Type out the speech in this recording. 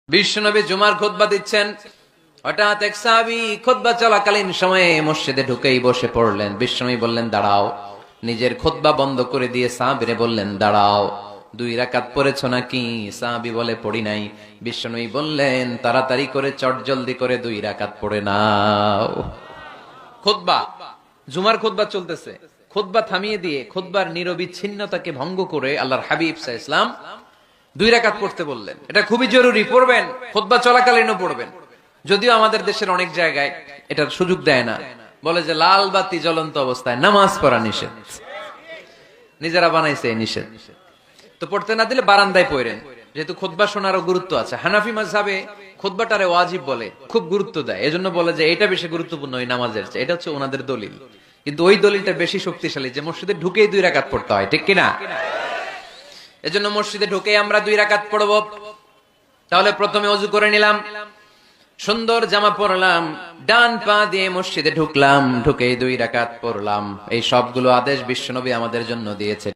বিশ্বনবী জুমার খুতবা দিচ্ছেন, হঠাৎ এক সাহাবী খুতবা চলাকালীন সময়ে মসজিদে ঢুকেই বসে পড়লেন। বিশ্বনবী বললেন দাঁড়াও। নিজের খুতবা বন্ধ করে দিয়ে সাহাবীরে বললেন দাঁড়াও, 2 রাকাত পড়েছ নাকি? সাহাবী বলে পড়ি নাই। বিশ্বনবী বললেন তাড়াতাড়ি করে চটজলদি করে 2 রাকাত পড়ে নাও। খুতবা, জুমার খুতবা চলতেছে, খুতবা থামিয়ে দিয়ে খুতবার নিরবিচ্ছিন্নতাকে ভঙ্গ করে আল্লাহর হাবিব সাল্লাল্লাহু আলাইহি ওয়াসাল্লাম 2 রাকাত পড়তে বললেন। এটা খুবই জরুরি, পড়বেন, খুতবা চলাকালীনও পড়বেন। যদিও আমাদের দেশের অনেক জায়গায় এটার সুযোগ দেয় না, বলে যে লাল বাতি জ্বলন্ত অবস্থায় নামাজ পড়া নিষেধ, নিজেরা বানাইছে এই নিষেধ। তো পড়তে না দিলে বারান্দায় পড়েন, যেহেতু খুতবা শোনারও গুরুত্ব আছে। হানাফি মাযহাবে খুতবাটারে ওয়াজিব বলে, খুব গুরুত্ব দেয়, এজন্য বলে যে এটা বেশি গুরুত্বপূর্ণ ওই নামাজের চেয়ে। এটা হচ্ছে ওনাদের দলিল, কিন্তু ওই দলিলটা বেশি শক্তিশালী যে মসজিদে ঢুকেই 2 রাকাত পড়তে হয়, ঠিক কিনা? এজন্য মসজিদে ঢুকে আমরা 2 রাকাত পড়ব। তাহলে প্রথমে ওযু করে নিলাম, সুন্দর জামা পরলাম, ডান পা দিয়ে মসজিদে ঢুকলাম, ঢুকে 2 রাকাত পড়লাম। এই সবগুলো আদেশ বিশ্বনবী আমাদের জন্য দিয়েছে।